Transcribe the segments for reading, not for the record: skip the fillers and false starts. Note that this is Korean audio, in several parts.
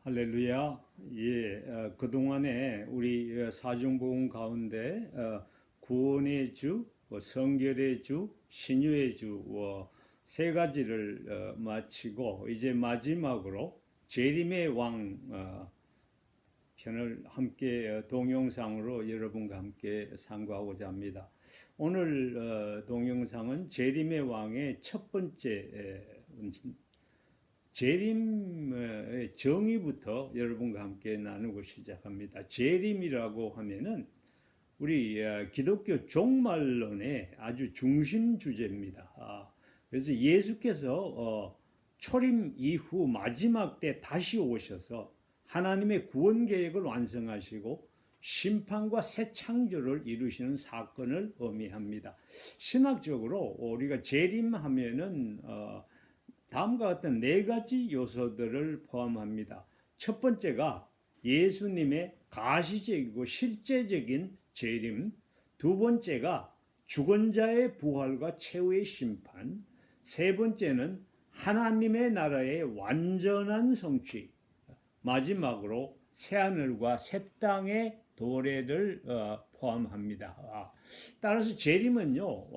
할렐루야. 예, 그동안에 우리 사중복음 가운데 구원의 주, 성결의 주, 신유의 주 세 가지를 마치고 이제 마지막으로 재림의 왕 편을 함께 동영상으로 여러분과 함께 상고하고자 합니다. 오늘 동영상은 재림의 왕의 첫 번째 재림의 정의부터 여러분과 함께 나누고 시작합니다. 재림이라고 하면은 우리 기독교 종말론의 아주 중심 주제입니다. 그래서 예수께서 초림 이후 마지막 때 다시 오셔서 하나님의 구원 계획을 완성하시고 심판과 새 창조를 이루시는 사건을 의미합니다. 신학적으로 우리가 재림하면은 다음과 같은 네 가지 요소들을 포함합니다. 첫 번째가 예수님의 가시적이고 실제적인 재림, 두 번째가 죽은 자의 부활과 최후의 심판, 세 번째는 하나님의 나라의 완전한 성취, 마지막으로 새하늘과 새 땅의 도래를 포함합니다. 따라서 재림은요,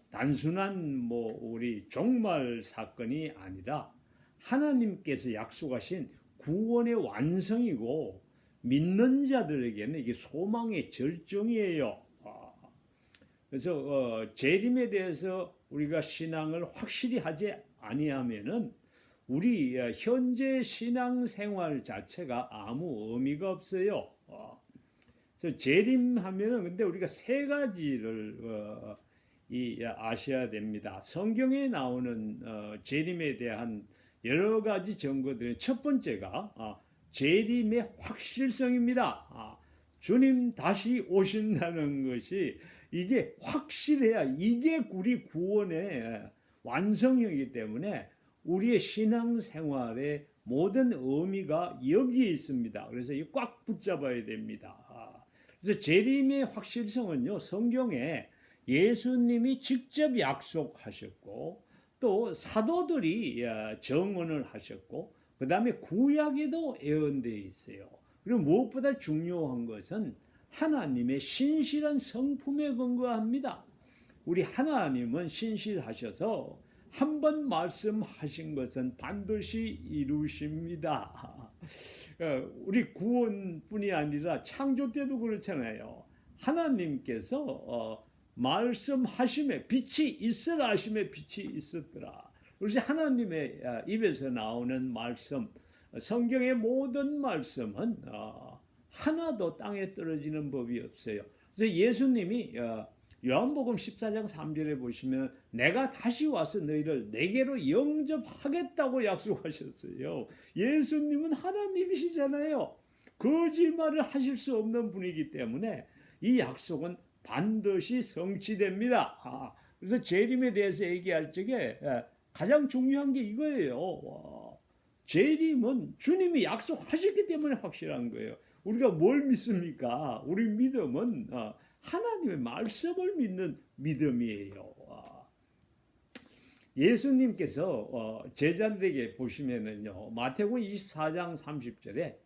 단순한 우리 종말 사건이 아니라 하나님께서 약속하신 구원의 완성이고 믿는 자들에게는 이게 소망의 절정이에요. 그래서 재림에 대해서 우리가 신앙을 확실히 하지 아니하면은 우리 현재 신앙생활 자체가 아무 의미가 없어요. 그래서 재림하면은 근데 우리가 세 가지를 아셔야 됩니다. 성경에 나오는 재림에 대한 여러 가지 증거들의 첫 번째가 재림의 확실성입니다. 주님 다시 오신다는 것이 이게 확실해야 이게 우리 구원의 완성이기 때문에 우리의 신앙생활의 모든 의미가 여기에 있습니다. 그래서 이 꽉 붙잡아야 됩니다. 그래서 재림의 확실성은요, 성경에 예수님이 직접 약속하셨고 또 사도들이 정언을 하셨고 그 다음에 구약에도 예언되어 있어요. 그리고 무엇보다 중요한 것은 하나님의 신실한 성품에 근거합니다. 우리 하나님은 신실하셔서 한 번 말씀하신 것은 반드시 이루십니다. 우리 구원뿐이 아니라 창조 때도 그렇잖아요. 하나님께서 말씀하심에 빛이 있으라 하심에 빛이 있었더라. 그래서 하나님의 입에서 나오는 말씀, 성경의 모든 말씀은 하나도 땅에 떨어지는 법이 없어요. 그래서 예수님이 요한복음 14장 3절에 보시면 내가 다시 와서 너희를 내게로 영접하겠다고 약속하셨어요. 예수님은 하나님이시잖아요. 거짓말을 하실 수 없는 분이기 때문에 이 약속은 반드시 성취됩니다. 그래서 재림에 대해서 얘기할 적에 가장 중요한 게 이거예요. 재림은 주님이 약속하셨기 때문에 확실한 거예요. 우리가 뭘 믿습니까? 우리 믿음은 하나님의 말씀을 믿는 믿음이에요. 예수님께서 제자들에게 보시면은요, 마태복음 24장 30절에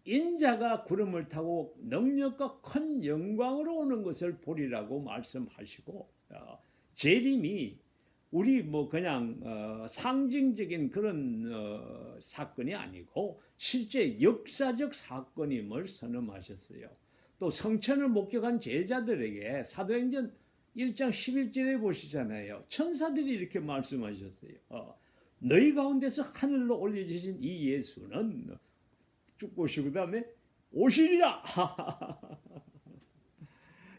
인자가 구름을 타고 능력과 큰 영광으로 오는 것을 보리라고 말씀하시고 재림이 우리 그냥 상징적인 그런 사건이 아니고 실제 역사적 사건임을 선언하셨어요. 또 성천을 목격한 제자들에게 사도행전 1장 11절에 보시잖아요. 천사들이 이렇게 말씀하셨어요. 너희 가운데서 하늘로 올려주신 이 예수는 쭉 보시고 그 다음에 오시리라.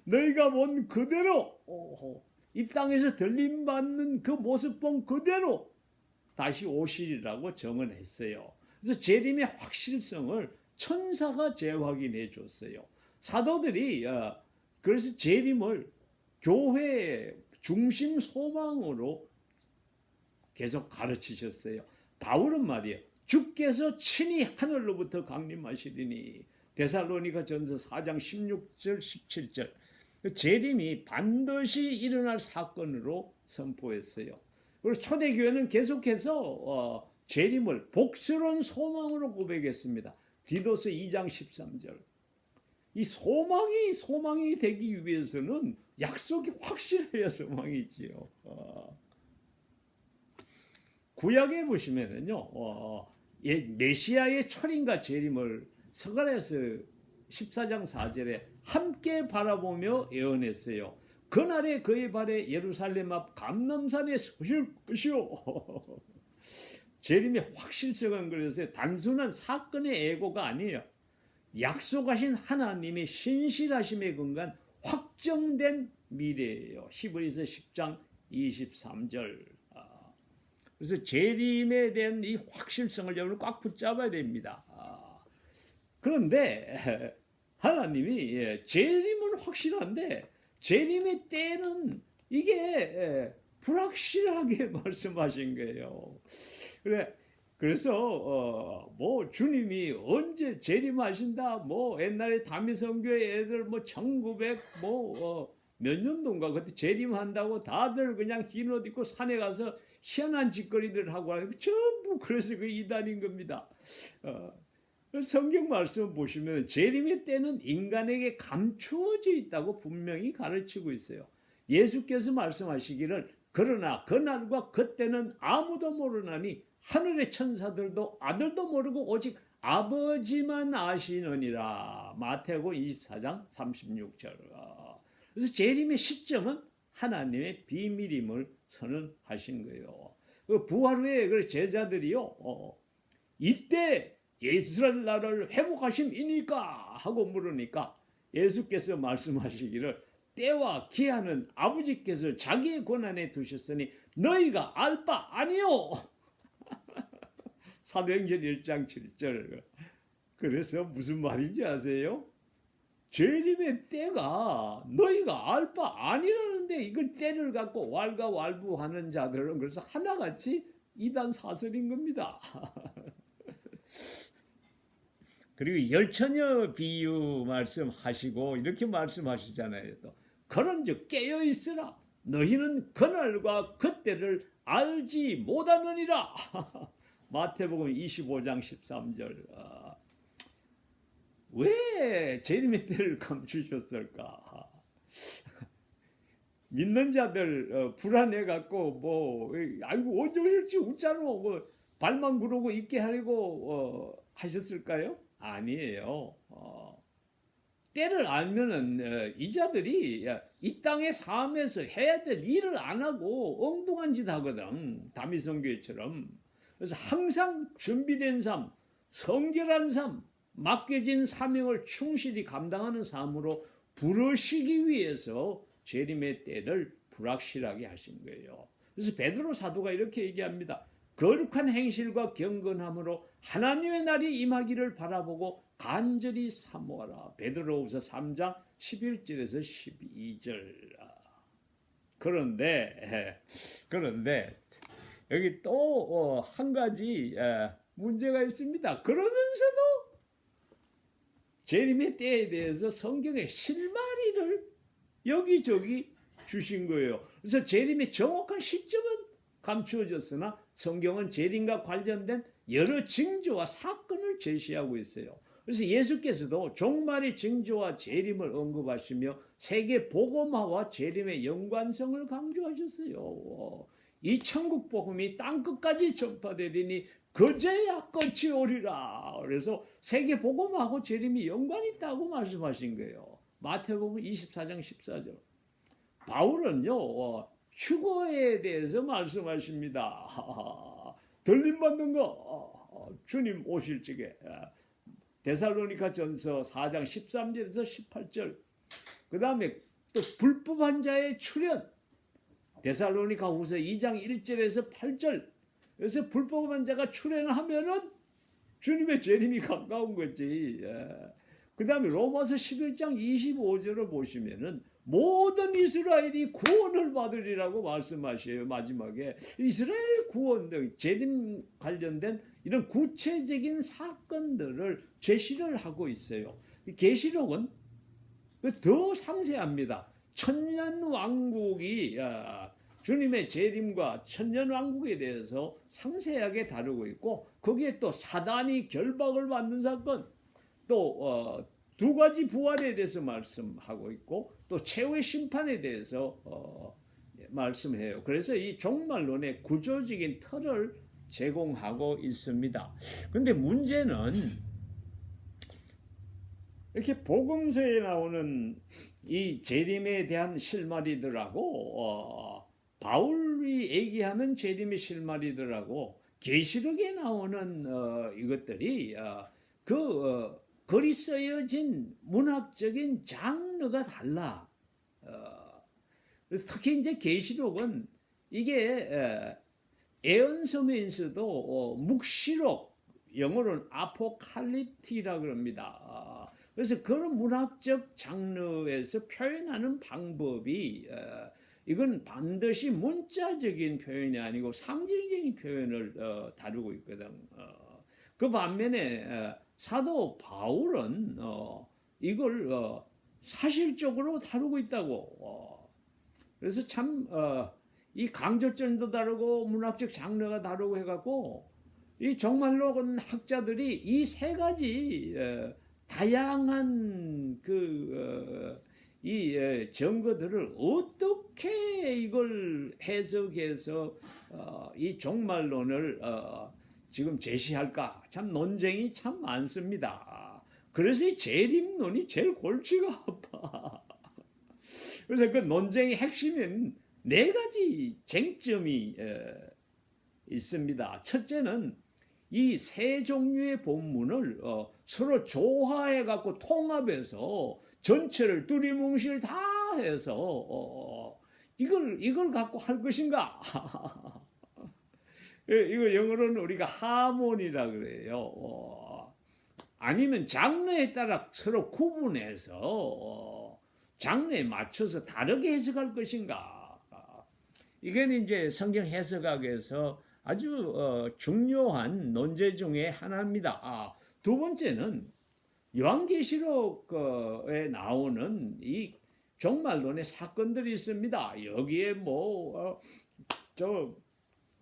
너희가 본 그대로 이 땅에서 들림받는 그 모습 본 그대로 다시 오시리라고 정언했어요. 그래서 재림의 확실성을 천사가 재확인해 줬어요. 사도들이 그래서 재림을 교회의 중심 소망으로 계속 가르치셨어요. 바울은 말이에요. 주께서 친히 하늘로부터 강림하시리니 데살로니가 전서 4장 16절 17절 재림이 반드시 일어날 사건으로 선포했어요. 그리고 초대교회는 계속해서 재림을 복스러운 소망으로 고백했습니다. 디도서 2장 13절. 이 소망이 되기 위해서는 약속이 확실해야 소망이지요. 구약에 보시면은요, 메시아의 철인과 재림을 스가랴서 14장 4절에 함께 바라보며 예언했어요. 그날에 그의 발에 예루살렘 앞 감람산에 서실 것이요. 재림의 확실성은 그래서 단순한 사건의 예고가 아니에요. 약속하신 하나님의 신실하심에 근거한 확정된 미래예요. 히브리서 10장 23절. 그래서 재림에 대한 이 확실성을 여러분 꽉 붙잡아야 됩니다. 그런데 하나님이 재림은 확실한데 재림의 때는 이게 불확실하게 말씀하신 거예요. 그래서 뭐 주님이 언제 재림하신다, 뭐 옛날에 다미성교회 애들 뭐 1900 몇 년도인가 그때 재림한다고 다들 그냥 흰 옷 입고 산에 가서 희한한 짓거리들 하고 하는 전부 그래서 그 이단인 겁니다. 성경 말씀 보시면 재림의 때는 인간에게 감추어져 있다고 분명히 가르치고 있어요. 예수께서 말씀하시기를 그러나 그날과 그때는 아무도 모르나니 하늘의 천사들도 아들도 모르고 오직 아버지만 아시느니라. 마태복음 24장 36절. 그래서 재림의 시점은 하나님의 비밀임을 선언하신 거예요. 그 부활 후에 그 제자들이요, 이때 이스라엘 나라를 회복하심이니까 하고 물으니까 예수께서 말씀하시기를 때와 기한은 아버지께서 자기의 권한에 두셨으니 너희가 알 바 아니요. 사도행전 1장 7절. 그래서 무슨 말인지 아세요? 재림의 때가 너희가 알 바 아니라는데 이걸 때를 갖고 왈가왈부하는 자들은 그래서 하나같이 이단 사설인 겁니다. 그리고 열처녀 비유 말씀하시고 이렇게 말씀하시잖아요. 또 그런즉 깨어 있으라. 너희는 그날과 그때를 알지 못하느니라. 마태복음 25장 13절. 왜 재림의 때를 감추셨을까? 믿는 자들 불안해 갖고 뭐 아이고 언제 오실지 웃잖아. 발만 구르고 있게 하려고 하셨을까요? 아니에요. 때를 알면은 이 자들이 이 땅의 삶에서 해야 될 일을 안 하고 엉뚱한 짓 하거든. 다미성교회처럼. 그래서 항상 준비된 삶, 성결한 삶, 맡겨진 사명을 충실히 감당하는 삶으로 부르시기 위해서 재림의 때를 불확실하게 하신 거예요. 그래서 베드로 사도가 이렇게 얘기합니다. 거룩한 행실과 경건함으로 하나님의 날이 임하기를 바라보고 간절히 사모하라. 베드로후서 3장 11절에서 12절. 그런데 여기 또 한 가지 문제가 있습니다. 그러면서도 재림의 때에 대해서 성경의 실마리를 여기저기 주신 거예요. 그래서 재림의 정확한 시점은 감추어졌으나 성경은 재림과 관련된 여러 징조와 사건을 제시하고 있어요. 그래서 예수께서도 종말의 징조와 재림을 언급하시며 세계 복음화와 재림의 연관성을 강조하셨어요. 이 천국 복음이 땅끝까지 전파되리니 그제야 끝이 오리라. 그래서 세계 복음하고 재림이 연관이 있다고 말씀하신 거예요. 마태복음 24장 14절. 바울은요, 휴거에 대해서 말씀하십니다. 들림 받는 거 주님 오실 적에. 데살로니가 전서 4장 13절에서 18절. 그 다음에 또 불법한 자의 출현. 데살로니가 후서 2장 1절에서 8절. 그래서 불법한 자가 출현하면은 주님의 재림이 가까운 거지. 그 다음에 로마서 11장 25절을 보시면은 모든 이스라엘이 구원을 받으리라고 말씀하셔요. 마지막에 이스라엘 구원 등 재림 관련된 이런 구체적인 사건들을 제시를 하고 있어요. 계시록은 더 상세합니다. 천년 왕국이 주님의 재림과 천년왕국에 대해서 상세하게 다루고 있고 거기에 또 사단이 결박을 받는 사건 또 두 가지 부활에 대해서 말씀하고 있고 또 최후의 심판에 대해서 말씀해요. 그래서 이 종말론의 구조적인 틀을 제공하고 있습니다. 근데 문제는 이렇게 복음서에 나오는 이 재림에 대한 실마리들하고 바울이 얘기하는 재림의 실마리들하고 계시록에 나오는 이것들이 글이 쓰여진 문학적인 장르가 달라. 특히 이제 계시록은 이게 에언서면서도 묵시록 영어로는 아포칼립티라 그럽니다. 그래서 그런 문학적 장르에서 표현하는 방법이 이건 반드시 문자적인 표현이 아니고 상징적인 표현을 다루고 있거든. 그 반면에 사도 바울은 이걸 사실적으로 다루고 있다고. 그래서 참 이 강조점도 다르고 문학적 장르가 다르고 해갖고 이 정말로 학자들이 이 세 가지 다양한 이 증거들을 어떻게 이걸 해석해서 이 종말론을 지금 제시할까 참 논쟁이 참 많습니다. 그래서 이 재림론이 제일 골치가 아파. 그래서 그 논쟁의 핵심은 네 가지 쟁점이 있습니다. 첫째는 이 세 종류의 본문을 서로 조화해 갖고 통합해서 전체를 두리뭉실 다 해서 이걸 갖고 할 것인가? 이거 영어로는 우리가 하모니라 그래요. 아니면 장르에 따라 서로 구분해서 장르에 맞춰서 다르게 해석할 것인가? 이건 이제 성경 해석학에서 아주 중요한 논제 중에 하나입니다. 두 번째는 요한계시록에 나오는 이 종말론의 사건들이 있습니다. 여기에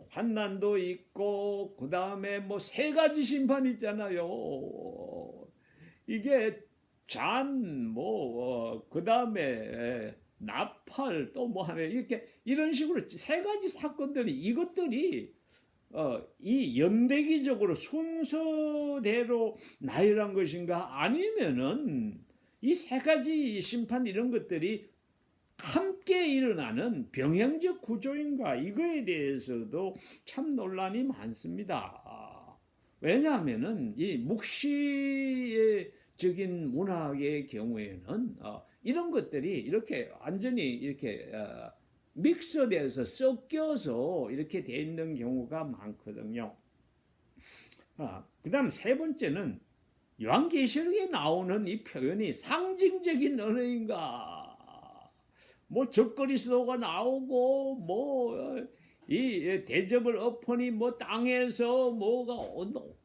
환난도 있고 그 다음에 세 가지 심판 있잖아요. 이게 그 다음에 나팔 또 하네 이렇게 이런 식으로 세 가지 사건들이 이것들이 이 연대기적으로 순서대로 나열한 것인가 아니면은 이 세 가지 심판 이런 것들이 함께 일어나는 병행적 구조인가 이거에 대해서도 참 논란이 많습니다. 왜냐하면은 이 묵시적인 문학의 경우에는 이런 것들이 이렇게 완전히 이렇게 믹서돼서 섞여서 이렇게 돼 있는 경우가 많거든요. 그다음 세 번째는 요한계시록에 나오는 이 표현이 상징적인 언어인가? 적그리스도가 나오고 이 대접을 엎으니 땅에서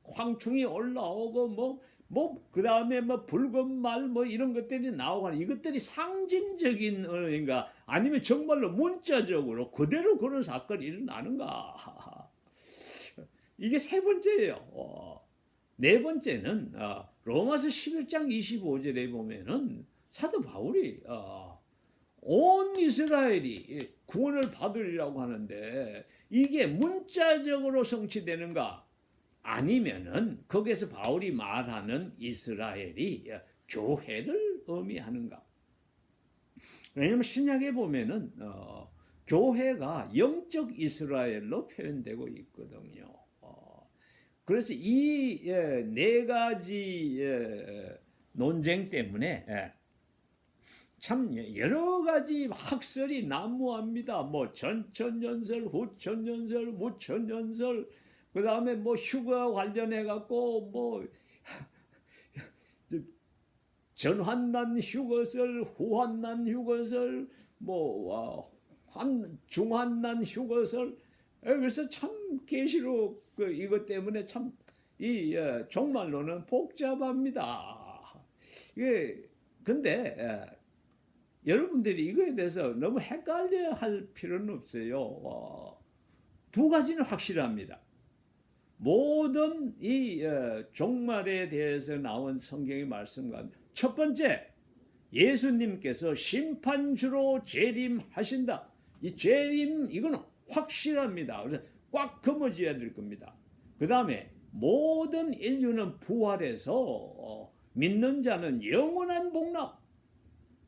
황충이 올라오고 그 다음에 붉은 말 이런 것들이 나오고 이것들이 상징적인 언어인가 아니면 정말로 문자적으로 그대로 그런 사건이 일어나는가? 이게 세 번째예요. 네 번째는 로마서 11장 25절에 보면은 사도 바울이 온 이스라엘이 구원을 받으리라고 하는데 이게 문자적으로 성취되는가? 아니면은 거기에서 바울이 말하는 이스라엘이 교회를 의미하는가? 왜냐하면 신약에 보면은 교회가 영적 이스라엘로 표현되고 있거든요. 그래서 이 네 가지 논쟁 때문에 참 여러 가지 학설이 난무합니다. 전천년설, 후천년설, 무천년설, 그 다음에 휴가 관련해 갖고 전환난 휴거설, 후환난 휴거설, 중환난 휴거설. 그래서 참 계시록 이것 때문에 참 이 종말론은 복잡합니다. 근데 여러분들이 이거에 대해서 너무 헷갈려 할 필요는 없어요. 두 가지는 확실합니다. 모든 이 종말에 대해서 나온 성경의 말씀과 첫 번째, 예수님께서 심판주로 재림하신다. 이 재림 이거는 확실합니다. 그래서 꽉 거머쥐어야 될 겁니다. 그 다음에 모든 인류는 부활해서 믿는 자는 영원한 복락,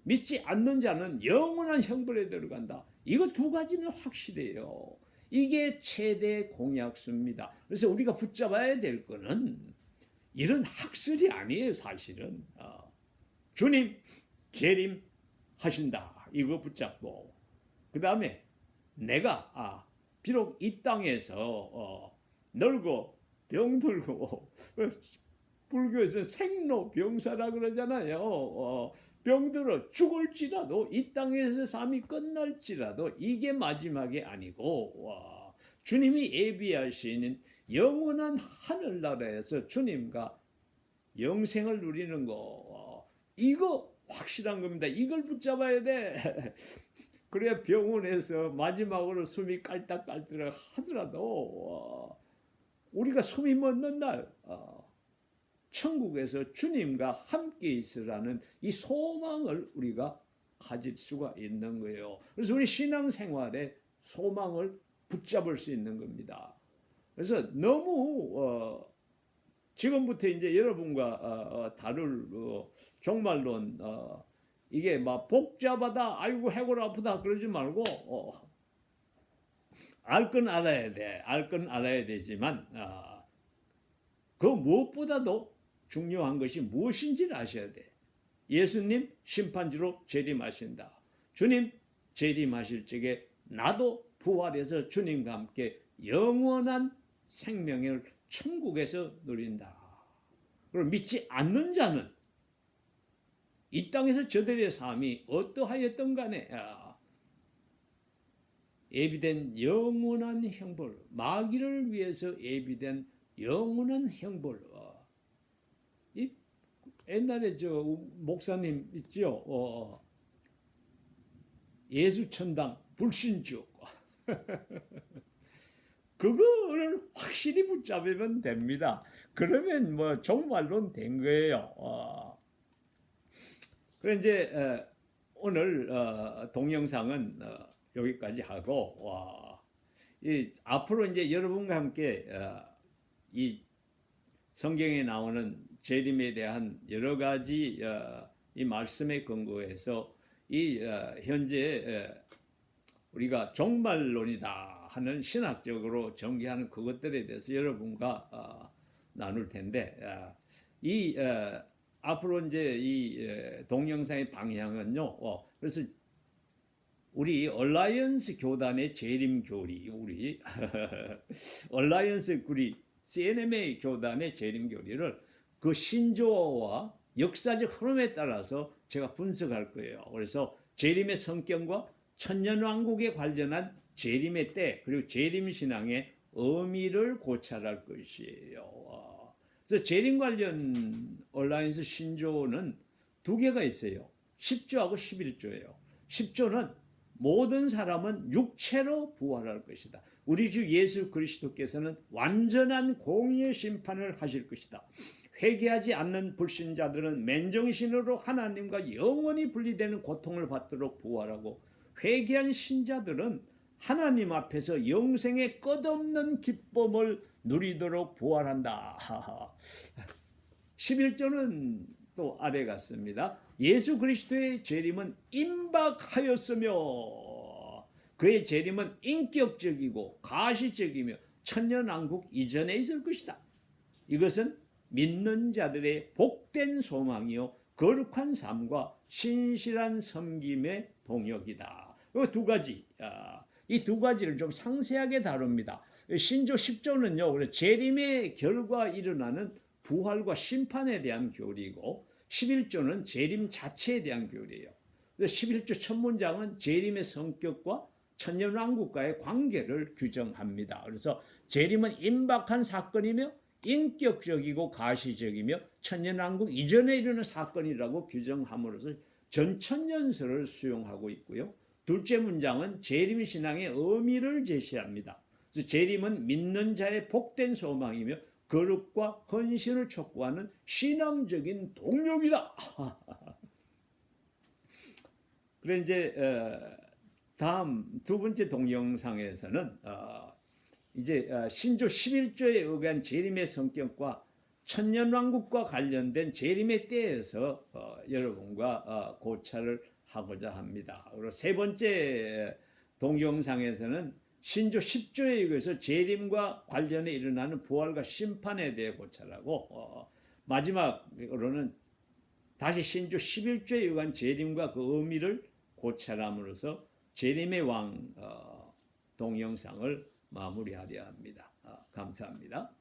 믿지 않는 자는 영원한 형벌에 들어간다. 이거 두 가지는 확실해요. 이게 최대 공약수입니다. 그래서 우리가 붙잡아야 될 거는 이런 학설이 아니에요. 사실은 주님 재림하신다. 이거 붙잡고 그 다음에 내가 비록 이 땅에서 늙고 병들고 불교에서 생로병사라 그러잖아요. 병들어 죽을지라도 이 땅에서 삶이 끝날지라도 이게 마지막이 아니고 주님이 예비하시는 영원한 하늘나라에서 주님과 영생을 누리는 거 이거 확실한 겁니다. 이걸 붙잡아야 돼. 그래야 병원에서 마지막으로 숨이 깔딱깔딱 하더라도 우리가 숨이 멎는 날 천국에서 주님과 함께 있으라는 이 소망을 우리가 가질 수가 있는 거예요. 그래서 우리 신앙생활에 소망을 붙잡을 수 있는 겁니다. 그래서 너무 지금부터 이제 여러분과 다룰 종말론 이게 막 복잡하다, 아이고 해골 아프다 그러지 말고 알 건 알아야 돼. 알 건 알아야 되지만 그 무엇보다도 중요한 것이 무엇인지를 아셔야 돼. 예수님 심판주로 재림하신다. 주님 재림하실 적에 나도 부활해서 주님과 함께 영원한 생명을 천국에서 누린다. 그리고 믿지 않는 자는 이 땅에서 저들의 삶이 어떠하였던 간에 예비된 영원한 형벌, 마귀를 위해서 예비된 영원한 형벌. 옛날에 저 목사님 있죠. 예수천당 불신주. 그거를 확실히 붙잡으면 됩니다. 그러면 뭐 종말론 된 거예요. 그래 이제 오늘 동영상은 여기까지 하고 앞으로 이제 여러분과 함께 이 성경에 나오는 재림에 대한 여러 가지 이 말씀에 근거해서 이 현재 우리가 종말론이다 하는 신학적으로 전개하는 그것들에 대해서 여러분과 나눌 텐데 이 앞으로 이제 이 동영상의 방향은요. 그래서 우리 얼라이언스 교단의 재림 교리, 우리 얼라이언스 우리 CNMA 교단의 재림 교리를 그 신조어와 역사적 흐름에 따라서 제가 분석할 거예요. 그래서 재림의 성격과 천년왕국에 관련한 재림의 때 그리고 재림 신앙의 의미를 고찰할 것이에요. 그래서 재림 관련 얼라이언스 신조어는 두 개가 있어요. 10조하고 11조예요. 10조는 모든 사람은 육체로 부활할 것이다. 우리 주 예수 그리스도께서는 완전한 공의의 심판을 하실 것이다. 회개하지 않는 불신자들은 맨정신으로 하나님과 영원히 분리되는 고통을 받도록 부활하고 회개한 신자들은 하나님 앞에서 영생의 끝없는 기쁨을 누리도록 부활한다. 11조는 또 아래 같습니다. 예수 그리스도의 재림은 임박하였으며 그의 재림은 인격적이고 가시적이며 천년왕국 이전에 있을 것이다. 이것은 믿는 자들의 복된 소망이요 거룩한 삶과 신실한 섬김의 동역이다. 이 두 가지, 이 두 가지를 좀 상세하게 다룹니다. 신조 10조는요, 재림의 결과 일어나는 부활과 심판에 대한 교리이고 11조는 재림 자체에 대한 교리예요. 11조 첫 문장은 재림의 성격과 천년왕국과의 관계를 규정합니다. 그래서 재림은 임박한 사건이며 인격적이고 가시적이며 천년왕국 이전에 이르는 사건이라고 규정함으로써 전천년설을 수용하고 있고요. 둘째 문장은 재림신앙의 의미를 제시합니다. 그래서 재림은 믿는 자의 복된 소망이며 거룩과 헌신을 촉구하는 신앙적인 동력이다. 그래 이제 다음 두 번째 동영상에서는 이제 신조 11조에 의한 재림의 성격과 천년왕국과 관련된 재림의 때에서 여러분과 고찰을 하고자 합니다. 그리고 세 번째 동영상에서는 신조 10조에 의해서 재림과 관련해 일어나는 부활과 심판에 대해 고찰하고 마지막으로는 다시 신조 11조에 의한 재림과 그 의미를 고찰함으로써 재림의 왕 동영상을 마무리하려 합니다. 감사합니다.